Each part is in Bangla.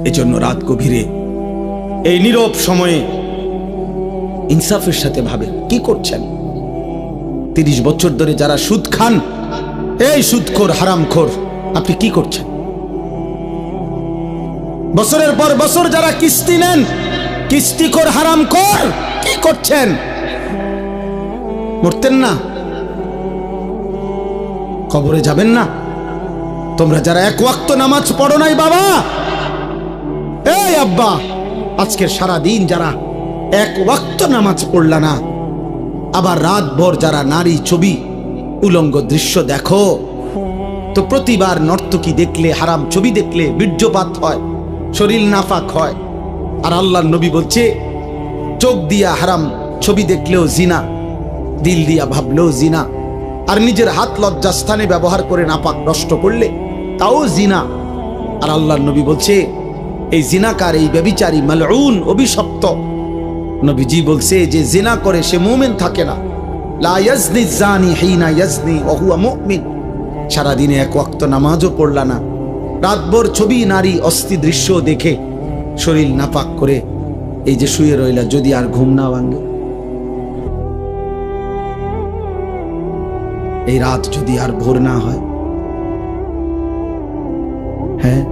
এজন্য রাত গভীরে এই নীরব সময়ে ইনসাফের সাথে ভাবে কি করছেন। 30 বছর ধরে যারা সুদ খান, এই সুদখোর হারামখোর, আপনি কি করছেন? বছরের পর বছর যারা কিস্তি নেন, কিস্তিখোর হারামখোর, কি করছেন? মরতেন না? কবরে যাবেন না? তোমরা যারা এক ওয়াক্ত নামাজ পড়ো নাই বাবা, এই আব্বা, আজকের সারা দিন যারা এক ওয়াক্ত নামাজ পড়লা না, আবার রাত ভর যারা নারী ছবি উলঙ্গ দৃশ্য দেখো, তো প্রতিবার নর্তকী দেখলে, হারাম ছবি দেখলে বীর্যপাত হয়, শরীর নাফাক হয়। আর আল্লাহর নবী বলছে, চোখ দিয়া হারাম ছবি দেখলেও জিনা, দিল দিয়া ভাবলেও জিনা, আর নিজের হাত লজ্জাস্থানে ব্যবহার করে নাপাক নষ্ট করলে তাও জিনা। আর আল্লাহর নবী বলছে, এই জিনাকার, এই ব্যভিচারী, মালউন, অভিশপ্ত। নবীজি বলছে যে জিনা করে সে মুমিন থাকে না। লা ইয়াজনি জানি হিনা ইয়াজনি ওয়া হুয়া মুমিন। সারাদিনে এক ওয়াক্ত নামাজও পড়লা না, রাতভর ছবি, নারী, অস্থি দৃশ্য দেখে শরীর নাপাক করে এই যে শুয়ে রইলা, যদি আর ঘুম না ভাঙে, এই রাত যদি আর ভোর না হয়, হ্যাঁ,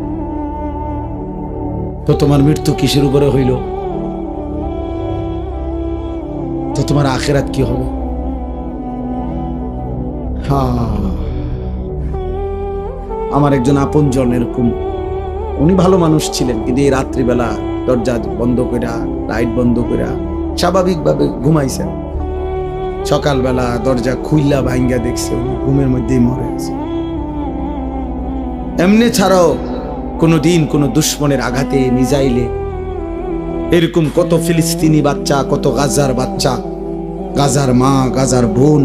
তো তোমার মৃত্যু কিসের উপরে হইল? তো তোমার আখিরাত কি হবে? আমার একজন আপনজন এরকম, উনি ভালো মানুষ ছিলেন, কিন্তু এই রাত্রিবেলা দরজা বন্ধ কইরা, লাইট বন্ধ কইরা স্বাভাবিকভাবে ঘুমাইছেন। সকালবেলা দরজা খুইলা ভাঙ্গা দেখছে উনি ঘুমের মধ্যেই মরে আছে। এমনি ছাড়াও কোনোদিন কোনো দুশ্মনের আঘাতে, মিজাইলে, এরকম কত ফিলিস্তিনি বাচ্চা, কত গাজার বাচ্চা, গাজার মা, গাজার বোন,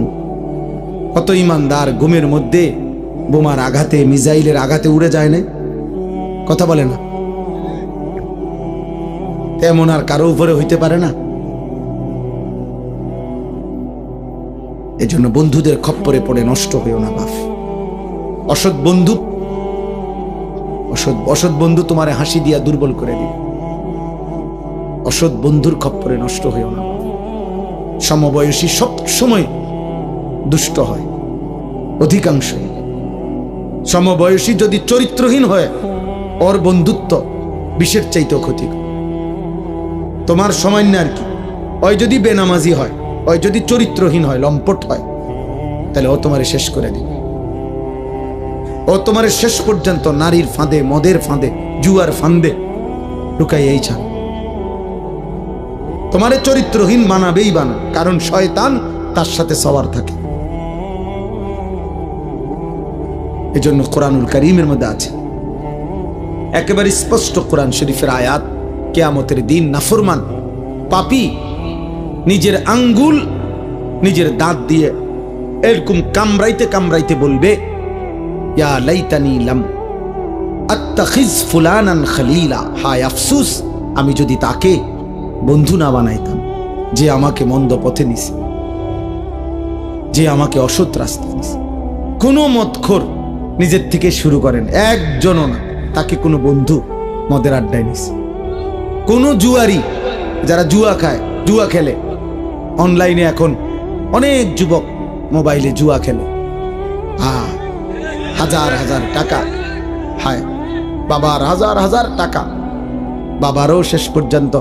কত ইমানদার ঘুমের মধ্যে বোমার আঘাতে, মিজাইলের আঘাতে উড়ে যায় না? কথা বলে না? তেমন আর কারো উপরে হইতে পারে না। এজন্য বন্ধুদের খপ্পরে পড়ে নষ্ট হইও না বাপ। অসৎ বন্ধু, অসৎ বন্ধু তোমারে হাসি দিয়া দুর্বল করে দিবে। অসৎ বন্ধুর খপ্পরে নষ্ট হইও না। সমবয়সী সব সময় দুষ্ট হয়, অধিকাংশ। সমবয়সী যদি চরিত্রহীন হয়, ওর বন্ধুত্ব বিষের চাইতেও ক্ষতিকর। তোমার সময় না আর কি, ওই যদি বেনামাজি হয়, ওই যদি চরিত্রহীন হয়, লম্পট হয়, তাহলে ও তোমারে শেষ করে দিবে। ও তোমারে শেষ পর্যন্ত নারীর ফাঁদে, মদের ফাঁদে, জুয়ার ফাঁদে ঢুকাই এই ছাড়। তোমারে চরিত্রহীন বানাবেই বানা, কারণ শয়তান তার সাথে সবার থাকে। এজন্য কোরআনুল কারীমের মধ্যে আছে একেবারে স্পষ্ট, কোরআন শরীফের আয়াত, কিয়ামতের দিন নাফরমান পাপী নিজের আঙ্গুল নিজের দাঁত দিয়ে এরকম কামড়াইতে কামড়াইতে বলবে, ইয়া লাইতানি লাম আত্তাখিজ ফুলানান খলিলা, হায় আফসোস আমি যদি তাকে বন্ধু না বানাইতাম, যে আমাকে মন্দ পথে নিছে, যে আমাকে অসৎ রাস্তা নিছে। কোনো মদখোর নিজের থেকে শুরু করেন, একজনও না, তাকে কোনো বন্ধু মদের আড্ডায় নিছে। কোনো জুয়ারি, যারা জুয়া খায়, জুয়া খেলে, অনলাইনে এখন অনেক যুবক মোবাইলে জুয়া খেলে, হাজার হাজার টাকা, হায় বাবার হাজার হাজার টাকা, বাবারও শেষ পর্যন্ত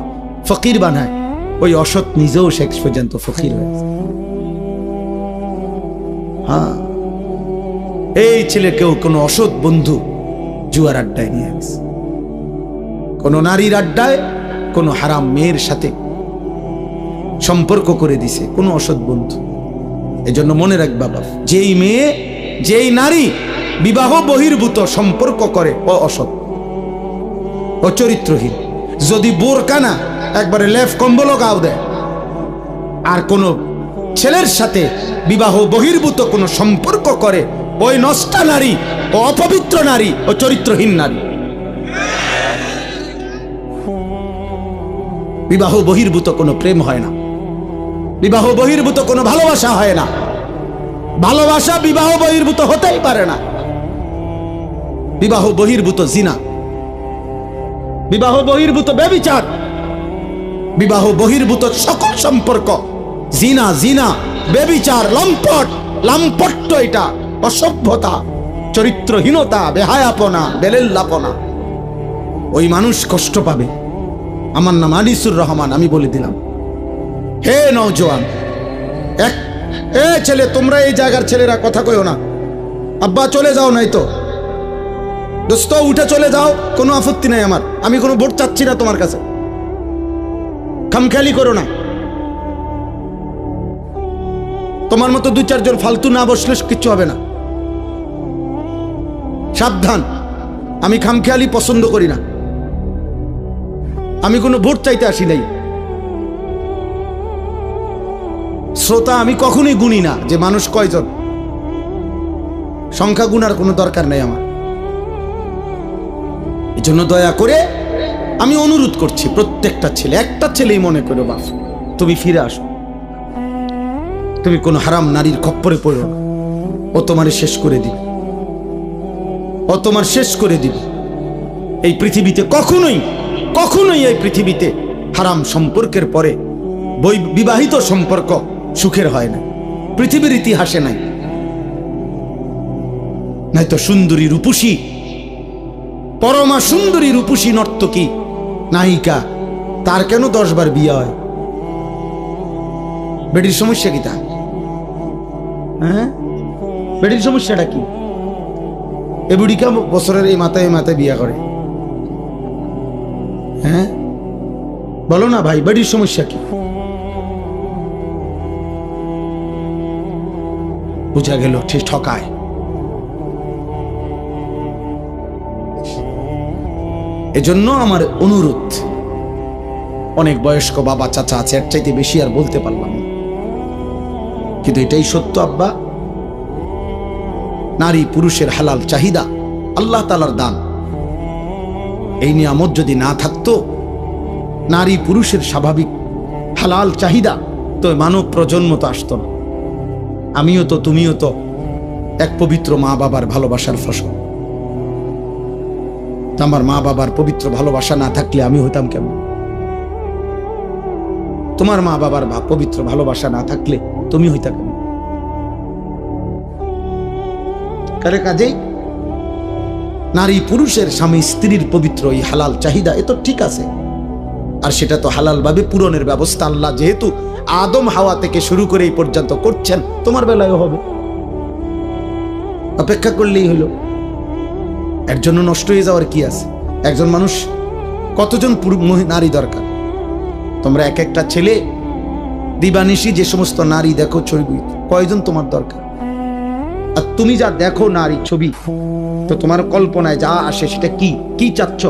ফকির বানায়, ওই অসৎ নিজেও শেষ পর্যন্ত ফকির হয়েছে। হ্যাঁ, এই ছেলেকেও কোনো অসৎ বন্ধু জুয়ার আড্ডায় নিয়ে গেছে, কোনো নারীর আড্ডায়, কোনো হারাম মেয়ের সাথে সম্পর্ক করে দিছে কোনো অসৎ বন্ধু। এজন্য মনে রাখ বাবা, যেই মেয়ে, যেই নারী বিবাহ বহির্ভূত সম্পর্ক করে, ও অসৎ, ও চরিত্রহীন। যদি বোরকা না, একবারে লেফ কম্বলও গাও দেয়, আর কোন ছেলের সাথে বিবাহ বহির্ভূত কোনো সম্পর্ক করে, ওই নষ্টা নারী, ও অপবিত্র নারী, ও চরিত্রহীন নারী। বিবাহ বহির্ভূত কোনো প্রেম হয় না, বিবাহ বহির্ভূত কোনো ভালোবাসা হয় না, ভালোবাসা বিবাহ বহির্ভূত হতেই পারে না। বিবাহ বহির্ভূত জিনা, বিবাহ বহির্ভূত ব্যভিচার, বিবাহ বহির্ভূত সকল সম্পর্ক, জিনা জিনা ব্যভিচার, লম্পট লাম্পট্য, এটা অসভ্যতা, চরিত্রহীনতা, বেহায়াপনা, বেলেল্লাপনা। ওই মানুষ কষ্ট পাবে। আমার নাম আনিসুর রহমান, আমি বলে দিলাম। হে নওজোয়ান, ছেলে, তোমরা এই জায়গার ছেলেরা কথা কইও না। আব্বা চলে যাও, নাই তো দোস্ত উঠে চলে যাও, কোনো আপত্তি নাই আমার। আমি কোনো ভোট চাচ্ছি না তোমার কাছে, খামখেয়ালি করো না। তোমার মতো দুই চারজন ফালতু না বসলে কিচ্ছু হবে না। সাবধান, আমি খামখেয়ালি পছন্দ করি না। আমি কোনো ভোট চাইতে আসি নাই। শ্রোতা আমি কখনোই গুনি না যে মানুষ কয়জন, সংখ্যা গুনার কোনো দরকার নেই আমার। এই জন্য দয়া করে আমি অনুরোধ করছি, প্রত্যেকটা ছেলে, একটা ছেলেই মনে করো বাপ, তুমি ফিরে আসো। তুমি কোনো হারাম নারীর খপ্পরে পড়ো না। ও তোমার শেষ করে দিবে, ও তোমার শেষ করে দিবে। এই পৃথিবীতে কখনোই কখনোই এই পৃথিবীতে হারাম সম্পর্কের পরে বিবাহিত সম্পর্ক সুখের হয় না, পৃথিবীর ইতিহাসে নাই। নাই তো সুন্দরী রূপসী, পরমা সুন্দরী রূপসী নর্তকী নায়িকা, তার কেন 10 বার বিয়ে হয়? বেটির সমস্যা কি? তা হ্যাঁ, বেটির সমস্যাটা কি? এ বুড়িকা বছরের এই মাথায় মাথায় বিয়ে করে। হ্যাঁ বলো না ভাই, বেটির সমস্যা কি? বুঝা গেল ঠিক ঠকায়। এজন্য আমার অনুরোধ, অনেক বয়স্ক বাবা চাচা আছে, এর চাইতে বেশি আর বলতে পারলাম না, কিন্তু এটাই সত্য আব্বা। নারী পুরুষের হালাল চাহিদা আল্লাহ তাআলার দান। এই নিয়ামত যদি না থাকতো, নারী পুরুষের স্বাভাবিক হালাল চাহিদা, তো মানব প্রজন্ম তো আসতো না। আমিও তো, তুমিও তো এক পবিত্র মা বাবার ভালোবাসার ফসল। আমার মা বাবার পবিত্র ভালোবাসা না থাকলে আমি হইতাম কেমন? তোমার মা বাবার পবিত্র ভালোবাসা না থাকলে তুমি হইতা কেমন? কাজেই নারী পুরুষের, স্বামী স্ত্রীর পবিত্র এই হালাল চাহিদা, এ তো ঠিক আছে। আর সেটা তো হালাল ভাবে পূরণের ব্যবস্থা আল্লাহ যেহেতু আদম হাওয়া থেকে শুরু করে এই পর্যন্ত করছেন, তোমার বেলায়ও হবে। অপেক্ষা করলেই হলো। এর জন্য নষ্ট হয়ে যাওয়ার কি আছে? একজন মানুষ কতজন নারী দরকার? তোমরা এক একটা ছেলে দিবানিশি যে সমস্ত নারী দেখো ছবি, কয়জন তোমার দরকার? আর তুমি যা দেখো নারী ছবি, তো তোমার কল্পনায় যা আসে সেটা কি কি চাচ্ছ?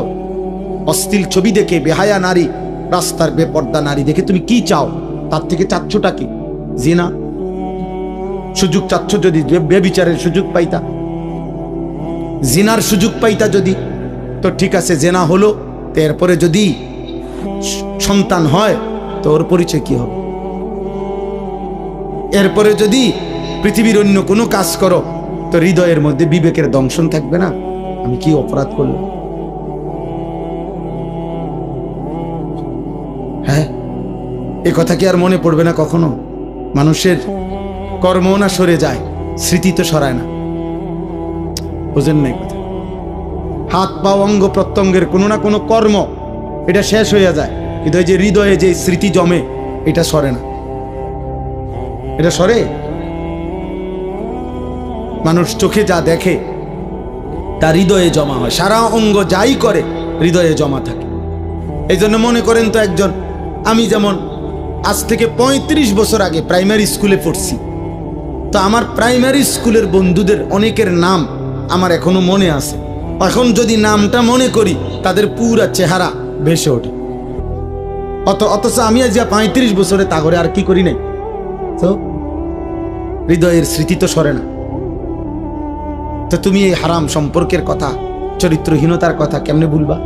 অশ্লীল ছবি দেখে, বেহায়া নারী, রাস্তার বেপর্দা নারী দেখে তুমি কি চাও? তার থেকে চাচ্ছটা কি? জিনা। সুযোগ চাচ্ছ, যদি বেবিচারের সুযোগ পাইতা, জিনার সুযোগ পাইতা যদি, তো ঠিক আছে, জেনা হলো, এরপরে যদি সন্তান হয় তো ওর পরিচয় কি হবে? এরপরে যদি পৃথিবীর অন্য কোনো কাজ করো, তো হৃদয়ের মধ্যে বিবেকের দংশন থাকবে না, আমি কি অপরাধ করলাম? হ্যাঁ, এ কথা কি আর মনে পড়বে না কখনো? মানুষের কর্ম না সরে যায়, স্মৃতি তো সরায় না। বুঝেন নাই কথা? হাত পা অঙ্গ প্রত্যঙ্গের কোনো না কোনো কর্ম এটা শেষ হয়ে যায়, কিন্তু এই যে হৃদয়ে যে স্মৃতি জমে, এটা সরে না। এটা সরে? মানুষ চোখে যা দেখে তার হৃদয়ে জমা হয়, সারা অঙ্গ যাই করে হৃদয়ে জমা থাকে। এই জন্য মনে করেন তো, একজন, আমি যেমন আজ থেকে 35 বছর আগে প্রাইমারি স্কুলে পড়ছি, তো আমার প্রাইমারি স্কুলের বন্ধুদের অনেকের নাম আমার এখনো মনে আছে। এখন যদি নামটা মনে করি, তাদের পুরা চেহারা ভেসে ওঠে। অথচ আমি আজ 35 বছরে তা করে আর কি করি নাই, তো হৃদয়ের স্মৃতি তো সরে না। তো তুমি এই হারাম সম্পর্কের কথা, চরিত্রহীনতার কথা কেমনে ভুলবা?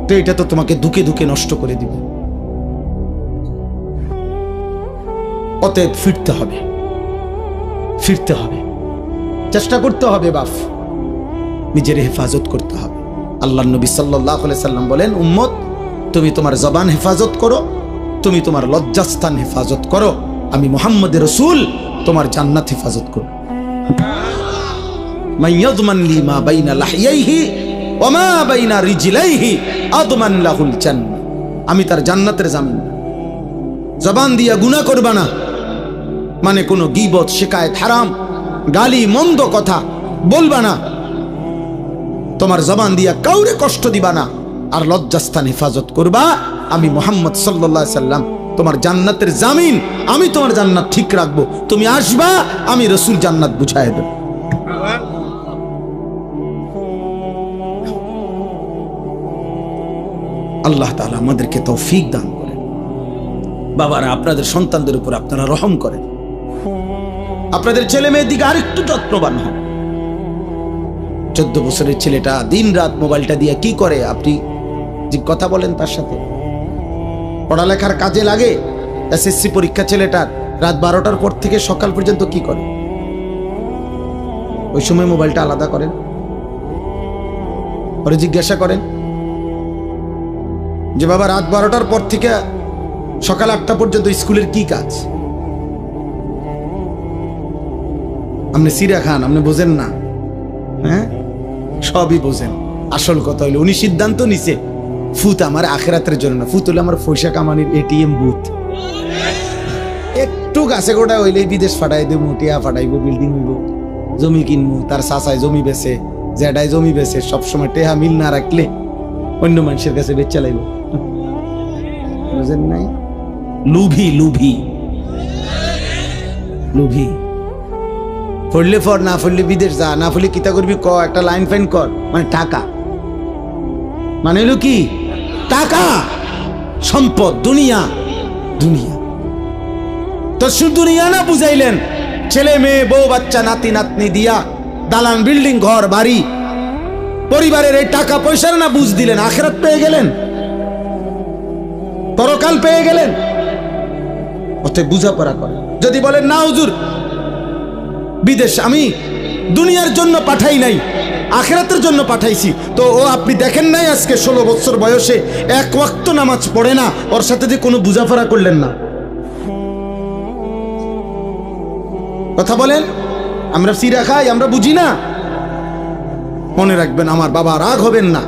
তো এটা তো তোমাকে দুকে দুকে নষ্ট করে দিবে। অতএব ফিরতে হবে, ফিরতে হবে, চেষ্টা করতে হবে বাপ। নিজের হেফাজত করতে হবে। আল্লাহর নবী সাল্লাল্লাহু আলাইহি সাল্লাম বলেন, উম্মত তুমি তোমার জবান হেফাজত করো, তুমি তোমার লজ্জাস্থান হেফাজত করো, আমি মুহাম্মদের রাসূল তোমার জান্নাত হেফাজত করব। মান ইয়াযমান লি মা বাইনা লাহইয়াইহি ওয়া মা বাইনা রিজলাইহি আযমান লাহুল জান্নাহ। আমি তার জান্নাতের জামিন। জবান দিয়া গুনাহ করবা না, মানে কোনো গীবত, শিকায়েত, হারাম, গালি, মন্দ কথা বলবা না, তোমার জবান দিয়া কাউরে কষ্ট দিবা না, আর লজ্জাস্থান হেফাজত করবা। আমি মুহাম্মদ সাল্লাল্লাহু আলাইহি সাল্লাম তোমার জান্নাতের জামিন, আমি তোমার জান্নাত ঠিক রাখবো। তুমি আসবা, আমি রাসূল জান্নাত বুঝায় দেব। আল্লাহ তাআলা আমাদেরকে তৌফিক দান করেন। বাবারা, আপনাদের সন্তানদের উপর আপনারা রহম করেন, আপনাদের ছেলে মেয়ের দিকে আরেকটু যত্নবান হন। 14 বছরের ছেলেটা দিন রাত মোবাইলটা দিয়ে কি করে, আপনি যে কথা বলেন তার সাথে, পড়ালেখার কাজে লাগে। এসএসসি পরীক্ষা ছেলেটার রাত 12টার পর থেকে সকাল পর্যন্ত কি করে? ওই সময় মোবাইলটা আলাদা করেন, পরে জিজ্ঞাসা করেন যে বাবা রাত 12টার পর থেকে সকাল 8টা পর্যন্ত স্কুলের কি কাজ? আপনি সিরা খান, আপনি বোঝেন না? হ্যাঁ, সবই বোঝেন। আসল কথা হইলো উনি সিদ্ধান্ত নিছে ফুত আমার আখিরাতের জন্য না, ফুত হলো আমার পয়সা কামানির এটিএম বুথ। একটু গাছে গোটা হইলে বিদেশ ফাটাই দেব, টিয়া ফাটাইব, বিল্ডিং হইব, জমি কিনবো, তার চাচায় জমি বেছে, জেডাই জমি বেছে, সবসময় টেহা মিল না রাখলে অন্য মানুষের কাছে বেচা লাগবে। বুঝেন নাই? লুভি লুভি লুভি। পড়লে পর, না পড়লে বিদেশ যা, না পড়লে কিতা করবি ক, একটা লাইন ফাইন কর, মানে টাকা, মানে হলো কি টাকা, সম্পদ, দুনিয়া। দুনিয়া তো শুধু দুনিয়া না বুঝাইলেন, ছেলে মেয়ে, বউ বাচ্চা, নাতি নাতনি দিয়া দালান, বিল্ডিং, ঘর বাড়ি, পরিবারের এই টাকা পয়সার না বুঝ দিলেন, আখিরাত পেয়ে গেলেন, পরকাল পেয়ে গেলেন। অতএব বুঝাপড়া করেন। যদি বলেন না হুজুর বিদেশ আমি দুনিয়ার জন্য পাঠাই নাই, আখিরাতের জন্য পাঠাইছি, তো ও আপনি দেখেন নাই আজকে 16 বছর বয়সে এক ওয়াক্ত নামাজ পড়ে না, ওর সাথে যে কোনো বুঝাপড়া করলেন না। কথা বলেন, আমরা সিরা খাই, আমরা বুঝি না। মনে রাখবেন, আমার বাবা রাগ হবেন না,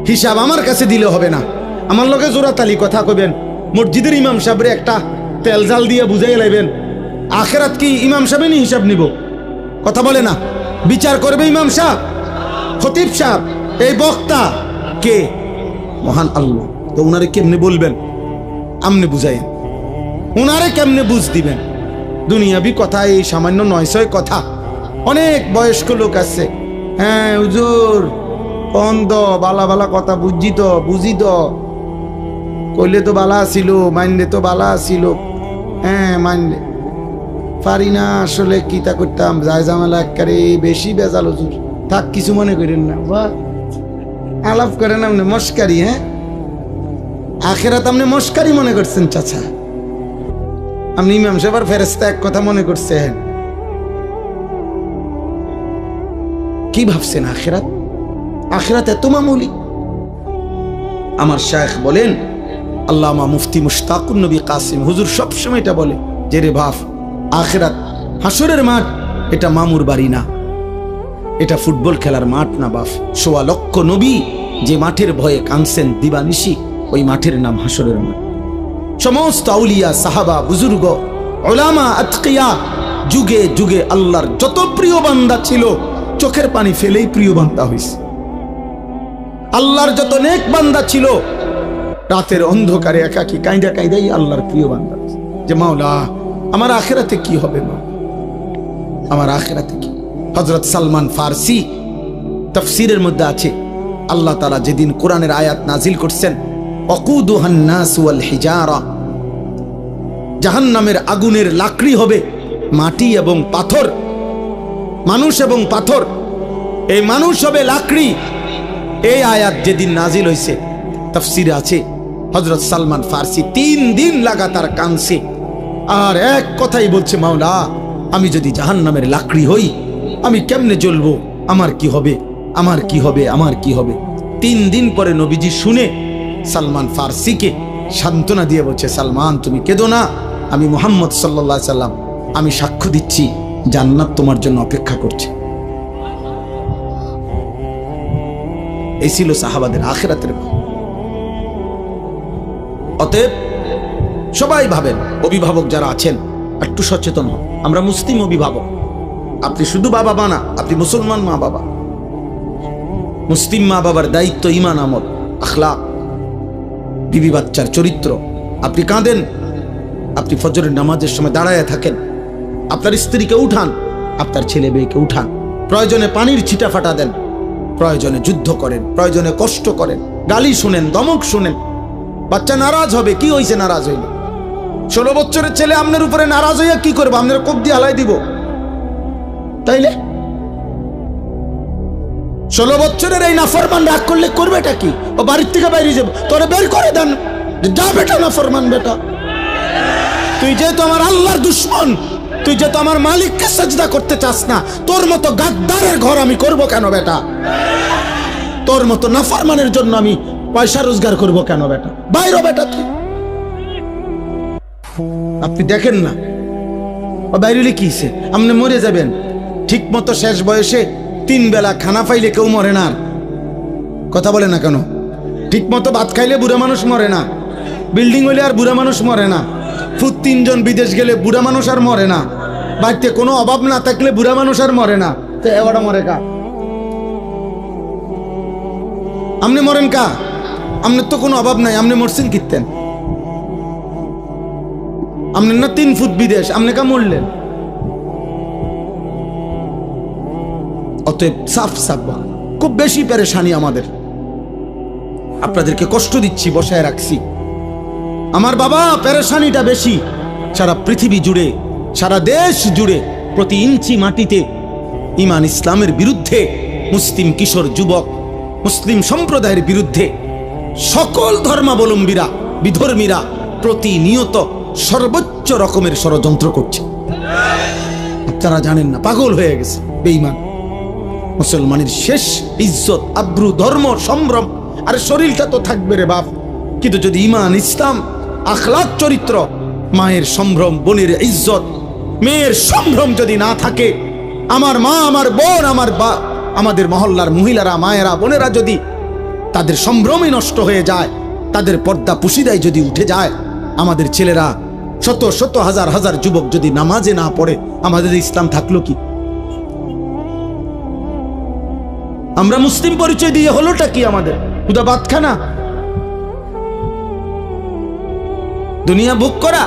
হিসাব আমার কাছে দিলে হবে না। আমার লগে জোরাতালি কথা কইবেন, মসজিদের ইমাম সাহেবরে একটা তেল জাল দিয়ে বুঝাই লাইবেন, আখিরাত কি ইমাম সাহেবই হিসাব নিব? কথা বলে না, বিচার করবে ইমাম সাহেব, খতিব সাহেব, এই বক্তা কে? মহান আল্লাহ। তো উনারে কেমনে বলবেন? আমনে বুঝাইন, উনারে কেমনে বুঝ দিবেন? দুনিয়াবি কথা, এই সামান্য 900 কথা। অনেক বয়স্ক লোক আছে, হ্যাঁ হুজুর বন্ধ, বালা বালা কথা বুঝি তো, কইলে তো বালা ছিল, মাইনলে তো বালা ছিল, হ্যাঁ মাইনলে পারি না, আসলে কিতা করতাম, যায় জামালা একেবারে বেশি বেজাল হুজুর। থাক, কিছু মনে করেন না, বা আলাপ করেন আপনি মস্কারি। হ্যাঁ, আখেরাত আপনি মস্কারি মনে করছেন চাচা? আপনি ইমাম সাহেব আর ফেরেশতা এক কথা মনে করছেন? কি ভাবছেন আখেরাত? আখেরাত এত মামুলি? আমার শায়েখ বলেন, আল্লামা মুফতি মুশতাকুন নবী কাসিম হুজুর সবসময় এটা বলে যে রে বাপ, আখেরাত হাসরের মাঠ, এটা মামুর বাড়ি না, এটা ফুটবল খেলার মাঠ না বাপ। 1.25 লক্ষ নবী যে মাঠের ভয়ে কাঁদছেন দিবানিশি, ওই মাঠের নাম হাসরের মাঠ। সমস্ত আউলিয়া, সাহাবা, বুজুর্গ, উলামা, আতকিয়া, যুগে যুগে আল্লাহর যত প্রিয় বান্দা ছিল, চোখের পানি ফেলেই প্রিয় বান্দা হইছে। আল্লাহর যত নেক বান্দা ছিল, রাতের অন্ধকারে একাকী কাঁদা কাঁদাই আল্লাহর প্রিয় বান্দা, যে মাওলা আমার আখিরাতে কি হবে, মা আমার আখিরাতে কি? হযরত সালমান ফারসি তাফসীরের মধ্যে আছে, আল্লাহ তাআলা যেদিন কোরআনের আয়াত নাজিল করছেন, ওয়াকুদুহান নাস ওয়াল হিজারা, জাহান্নামের আগুনের লাকড়ি হবে মাটি এবং পাথর, মানুষ এবং পাথর, এই মানুষ হবে লাকড়ি। এই আয়াত যেদিন নাজিল হয়েছে, তাফসীরে আছে হযরত সালমান ফারসি 3 দিন লাগাতার কাঁদছে, আর এক কথাই বলছে, মাওলা আমি যদি জাহান্নামের লাকড়ি হই, আমি কেমনে জ্বলবো, আমার কি হবে? আমার কি হবে, আমার কি হবে। 3 দিন পরে নবীজি শুনে সালমান ফার্সিকে সান্ত্বনা দিয়ে বলছে, সালমান তুমি কেঁদো না, আমি মুহাম্মদ সাল্লাল্লাহু আলাইহি সাল্লাম, আমি সাক্ষ্য দিচ্ছি জান্নাত তোমার জন্য অপেক্ষা করছে। এই ছিল সাহাবাদের আখিরাতের ভয়। অতএব সবাই ভাবেন, অভিভাবক যারা আছেন একটু সচেতন হন। আমরা মুসলিম অভিভাবক, আপনি শুধু বাবা মা না, আপনি মুসলমান মা বাবা। মুসলিম মা বাবার দায়িত্ব ঈমান, আমল, আখলাক, বিবি বাচ্চার চরিত্র। আপনি কাঁদেন, আপনি ফজরের নামাজের সময় দাঁড়ায় থাকেন, আপনার স্ত্রীকে উঠান, আপনার ছেলে মেয়েকে উঠান, প্রয়োজনে পানির ছিটা ফাটা দেন, প্রয়োজনে যুদ্ধ করেন, প্রয়োজনে কষ্ট করেন, গালি শুনেন, দমক শুনেন। বাচ্চা নারাজ হবে, কি হয়েছে নারাজ হইলে? 16 বছরের ছেলে আপনার উপরে নারাজ হইয়া কি করবো? আপনার কোপ দিয়ে হালাই দিব তাইলে? 16 বছরের এই নাফরমান রাগ করলে করবেটা কি? ও বাড়ির থেকে বাইরে যাবো, তোরে বের করে দেন, যা বেটা নাফরমান বেটা। তুই যেহেতু আমার আল্লাহর দুশ্মন, তুই যেহেতু আমার মালিককে সাজদা করতে চাস না, তোর মতো গাদ্দারের ঘর আমি করব কেন বেটা? তোর মতো নাফরমানের জন্য আমি পয়সা রোজগার করব কেন বেটা? বাইরে বেটা তুই। আপনি দেখেন না ও বাইরে কি হইছে? আপনি মরে যাবেন ঠিক মতো। শেষ বয়সে 3 বেলা খানা পাইলে কেউ মরে না। কথা বলে না কেন? ঠিক মতো ভাত খাইলে বুড়া মানুষ মরে না, বিল্ডিং হইলে আর বুড়া মানুষ মরে না, ফুট 3 জন বিদেশ গেলে বুড়া মানুষ আর মরে না, বাড়িতে কোনো অভাব না থাকলে বুড়া মানুষ আর মরে না। তো এবারটা মরে কা? আপনি মরেন কা? আপনার তো কোনো অভাব নাই, আপনি মরছেন কিতেন? আপনার না 3 ফুট বিদেশ, আপনি কা মরলেন? অতএব সাফ সাফ খুব বেশি পেরেশানি আমাদের। আপনাদেরকে কষ্ট দিচ্ছি, বসায় রাখছি। আমার বাবা, পেরেশানিটা বেশি। সারা পৃথিবী জুড়ে, সারা দেশ জুড়ে, প্রতি ইঞ্চি মাটিতে ঈমান ইসলামের বিরুদ্ধে, মুসলিম কিশোর যুবক, মুসলিম সম্প্রদায়ের বিরুদ্ধে সকল ধর্মাবলম্বীরা, বিধর্মীরা প্রতিনিয়ত সর্বোচ্চ রকমের ষড়যন্ত্র করছে। আপনারা জানেন না, পাগল হয়ে গেছে বেঈমান। মুসলমানের শেষ ইজ্জত, আব্রু, ধর্ম, সম্ভ্রম, আর শরীরটা তো থাকবে রে বাপ, কিন্তু যদি ঈমান, ইসলাম, আখলাক, চরিত্র, মায়ের সম্ভ্রম, বোনের ইজ্জত, মেয়ের সম্ভ্রম যদি না থাকে, আমার মা, আমার বোন, আমাদের মহল্লার মহিলারা, মায়েরা, বোনেরা যদি তাদের সম্ভ্রমই নষ্ট হয়ে যায়, তাদের পর্দা পুশিদায় যদি উঠে যায়, আমাদের ছেলেরা শত শত হাজার হাজার যুবক যদি নামাজে না পড়ে, আমাদের ইসলাম থাকলো কি? আমরা মুসলিম পরিচয় দিয়ে হলোটা কি আমাদের? খুদা ভাত খানা, দুনিয়া ভোগ করা।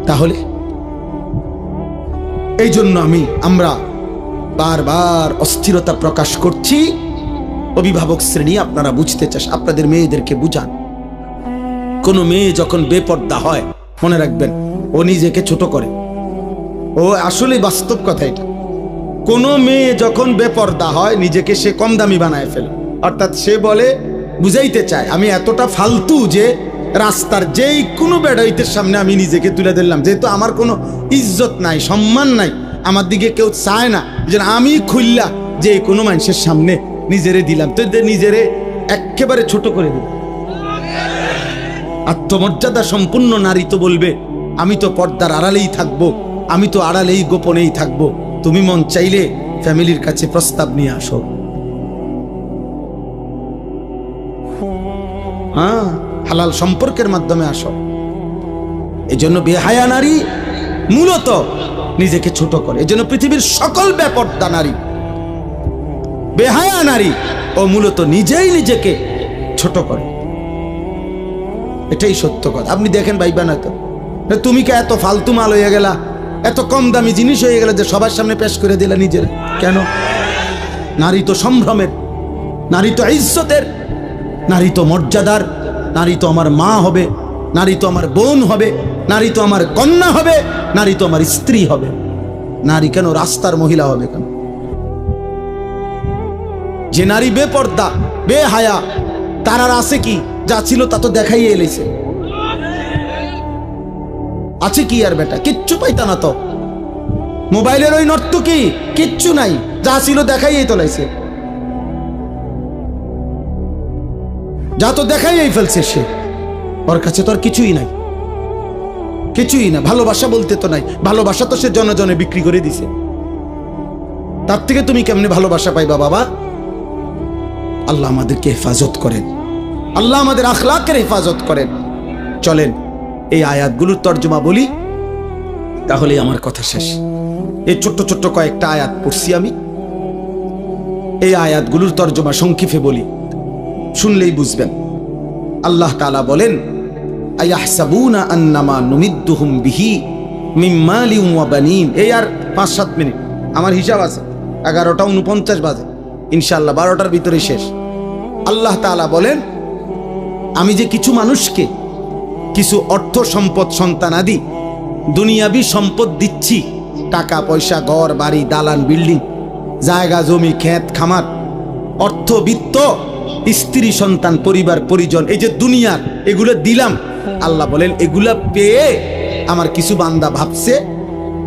তাহলে এই জন্য আমরা বারবার অস্থিরতা প্রকাশ করছি। অভিভাবক শ্রেণী, আপনারা বুঝতে চাস, আপনাদের মেয়েদেরকে বুঝান। কোন মেয়ে যখন বেপর্দা হয়, মনে রাখবেন ও নিজেকে ছোট করে। ও আসলে বাস্তব কথা এটা। কোন মেয়ে যখন বেপর্দা হয়, নিজেকে সে কম দামি বানায় ফেলে। অর্থাৎ সে বলে, বুঝাইতে চায় আমি এতটা ফালতু যে রাস্তার যেই কোনো বেড়াইতের সামনে আমি নিজেকে তুলে দিলাম, যেহেতু আমার কোনো ইজ্জত নাই, সম্মান নাই, আমার দিকে কেউ চায় না, যে আমি খুললা যে কোনো মানুষের সামনে নিজেরে দিলাম, তো নিজেরে একেবারে ছোট করে দিল। আত্মমর্যাদা সম্পূর্ণ নারী তো বলবে, আমি তো পর্দার আড়ালেই থাকবো, আমি তো আড়ালেই গোপনেই থাকবো। তুমি মন চাইলে ফ্যামিলির কাছে প্রস্তাব নিয়ে আসো। হ্যাঁ, হালাল সম্পর্কের মাধ্যমে আসো। এজন্য বেহায়া নারী মূলত নিজেকে ছোট করে। এজন্য পৃথিবীর সকল বেপর্দা নারী, বেহায়া নারী, ও মূলত নিজেই নিজেকে ছোট করে। এটাই সত্য কথা। আপনি দেখেন ভাইবা না তো, তুমি কে এত ফালতু মাল হয়ে গেলা, এত কম দামি জিনিস হয়ে গেল যে সবার সামনে পেশ করে দিলা নিজের? কেন? নারী তো সম্ভ্রমের, নারী তো ইজ্জতের, নারী তো মর্যাদার, নারী তো আমার মা হবে, নারী তো আমার বোন হবে, নারী তো আমার কন্যা হবে, নারী তো আমার স্ত্রী হবে। নারী কেন রাস্তার মহিলা হবে কেন? যে নারী বেপর্দা, বেহায়া, তার আর আছে কি? যা ছিল তা তো দেখাইয়ে এলেছে। আছে কি আর বেটা? কিচ্ছু পাইতা না তো। মোবাইলের ওই নর্তকী কিচ্ছু নাই, যা ছিল দেখাইয়েই তোলাইছে, যা তো দেখাইয়েই ফেলছে সে। ওর কাছে তো আর কিছুই নাই, কিছুই না। ভালোবাসা বলতে তো নাই, ভালোবাসা তো সে জনে জনে বিক্রি করে দিছে। তার থেকে তুমি কেমনে ভালোবাসা পাইবা বাবা? আল্লাহ আমাদেরকে হেফাজত করেন, আল্লাহ আমাদের আখলাকের হেফাজত করেন। চলেন এই আয়াতগুলোর তর্জমা বলি, তাহলে আমার কথা শেষ। এই ছোট্ট ছোট্ট কয়েকটা আয়াত পড়ছি আমি, এই আয়াতগুলোর তর্জমা সংক্ষেপে বলি, শুনলেই বুঝবেন। আল্লাহ তাআলা বলেন, আয়াহসাবুনা আন্নামা নুমিদ্দুহুম বিহি মিন মালিন ওয়া বানিন। এই আর 5-7 মিনিট, আমার হিসাব আছে 11:49 বাজে, ইনশাআল্লাহ 12টার ভিতরে শেষ। আল্লাহ তাআলা বলেন, আমি যে কিছু মানুষকে কিছু অর্থ সম্পদ সন্তানাদি দুনিয়াবি সম্পদ দিচ্ছি, টাকা পয়সা, ঘর বাড়ি, দালান বিল্ডিং, জায়গা জমি, ক্ষেত খামার, অর্থ বিত্ত, স্ত্রী সন্তান, পরিবার পরিজন, এই যে দুনিয়ার এগুলো দিলাম। আল্লাহ বলেন, এগুলা পেয়ে আমার কিছু বান্দা ভাবছে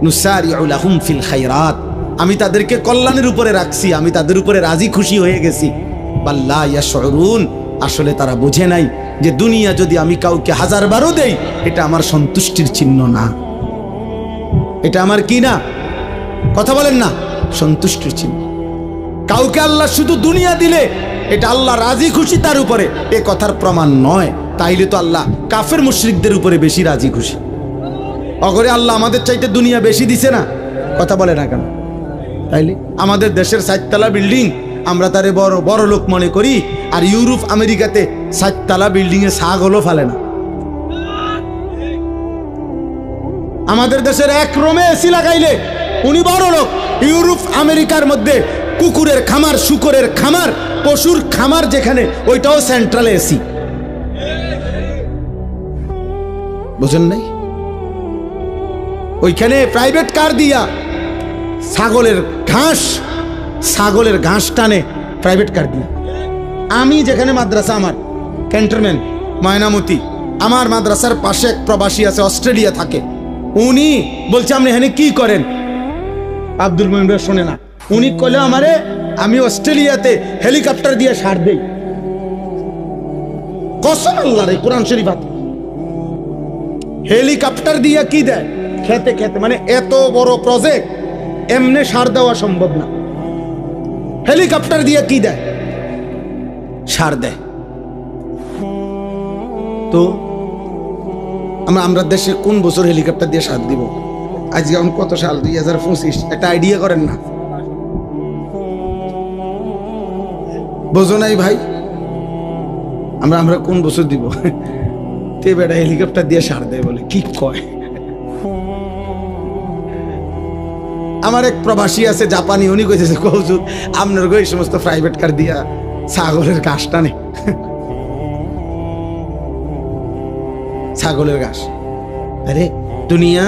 নুসারিউ লাহুম ফিল খায়রাত, আমি তাদেরকে কল্যাণের উপরে রাখছি, আমি তাদের উপরে রাজি খুশি হয়ে গেছি। বাল্লা ইয়াশউরুন, আসলে তারা বুঝে নাই যে দুনিয়া যদি আমি কাউকে 1000 বারও দেই, এটা আমার সন্তুষ্টির চিহ্ন না। এটা আমার কি না? কথা বলেন না, সন্তুষ্টির চিহ্ন। কাউকে আল্লাহ শুধু দুনিয়া দিলে এটা আল্লাহ রাজি খুশি তার উপরে, এ কথার প্রমাণ নয়। তাইলে তো আল্লাহ কাফের মুশরিকদের উপরে বেশি রাজি খুশি। অগরে আল্লাহ আমাদের চাইতে দুনিয়া বেশি দিছে না? কথা বলে না কেন? তাইলে আমাদের দেশের 7 তলা বিল্ডিং আমরা তারে বড় বড় লোক মনে করি, আর ইউরোপ আমেরিকাতে 7 তলা বিল্ডিং এ ছাগলও ফেলে না। আমাদের দেশের এক রুমে এসি লাগাইলে উনি বড় লোক, ইউরোপ আমেরিকার মধ্যে কুকুরের খামার, শুকরের খামার, পশুর খামার যেখানে, ওইটাও সেন্ট্রাল এসি। বুঝেন নাই? ওইখানে প্রাইভেট কার দিয়া ছাগলের ঘাস টানে প্রাইভেট কার দিয়া। আমি যেখানে মাদ্রাসা, আমার ক্যান্টনমেন্ট ময়নামতি, আমার মাদ্রাসার পাশে এক প্রবাসী আছে, অস্ট্রেলিয়া থাকে। উনি বলছে, আপনি এখানে কি করেন? আব্দুল মুমিন ভাই শোনে না, উনি কইলে আমারে, আমি অস্ট্রেলিয়াতে হেলিকপ্টার দিয়ে সার দেই। কসম আল্লাহর, কোরআন শরীফ আছে। হেলিকপ্টার দিয়ে কি দেয়? খেতে খেতে, মানে এত বড় প্রজেক্ট এমনি সার দেওয়া সম্ভব না। হেলিকপ্টার দিয়ে কি দেয়? সার দেয়। তো আমরা দেশে কোন বছর হেলিকপ্টার দিয়ে সার দিব? আজকে এখন কত সাল? 2025। একটা আইডিয়া করেন না? বোঝো নাই ভাই? আমরা কোন বছর দিব? তে বেটা হেলিকপ্টার দিয়ে সার দেয় বলে, কি কয়? আমার এক প্রবাসী আছে জাপানি, উনি কইতেছে, কৌজুক আপনার গো এই সমস্ত প্রাইভেট কার দিয়া ছাগলের ঘাস টানে। ছাগলের ঘাস। আরে দুনিয়া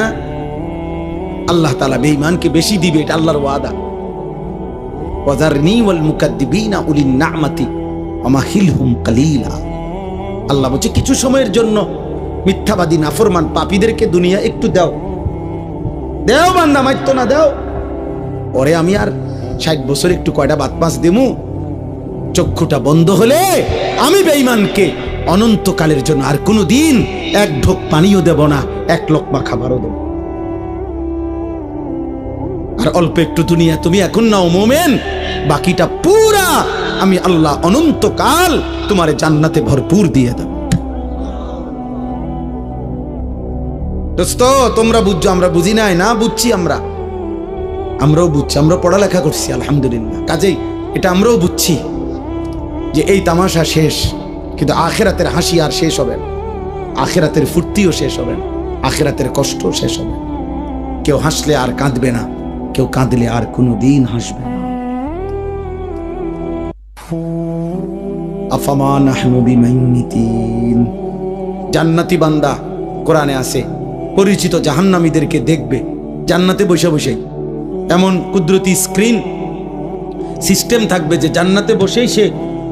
আল্লাহ তাআলা বেঈমানকে বেশি দিবে, এটা আল্লাহর ওয়াদা। ওয়াযারনি ওয়াল মুকাদ্দিবিনা উলিন নি'মাতি ওয়ামাহিলহুম কালিলা। আল্লাহ বলছে, কিছু সময়ের জন্য মিথ্যাবাদী নাফরমান পাপীদেরকে দুনিয়া একটু দাও, দেও বান্দা, মাইতো না, দাও। ওরে আমি আর 60 বছর একটু কয়টা বাত মাস দেমু, চক্ষুটা বন্ধ হলে আমি বেঈমানকে অনন্তকালের জন্য আর কোনো দিন এক ঢোক পানিও দেব না, এক লোকমা খাবারও দেব। আর অল্প একটু দুনিয়া তুমি এখন নাও মোমেন, বাকিটা পুরা আমি আল্লাহ অনন্তকাল তোমারে জান্নাতে ভরপুর দিয়ে দেব। দোস্ত, তোমরা বুঝছো, আমরা বুঝি নাই না? বুঝছি, আমরাও বুঝছি, আমরা পড়ালেখা করছি আলহামদুলিল্লাহ। কাজেই এটা আমরাও বুঝছি যে এই তামাশা শেষ, কিন্তু আখিরাতের হাসি আর শেষ হবে না, আখিরাতের ফুর্তিও শেষ হবে না, আখিরাতের কষ্ট শেষ হবে না। কেউ হাসলে আর কাঁদবে না, কেউ কাঁদলে আর কোনো দিন হাসবে না। আফামা নাহনু বিমাইমিতিন। জান্নাতি বান্দা কোরআনে আছে, পরিচিত জাহান্নামীদেরকে দেখবে জান্নাতে বসে বসে। এমন কুদরতি স্ক্রিন সিস্টেম থাকবে যে জান্নাতে বসেই সে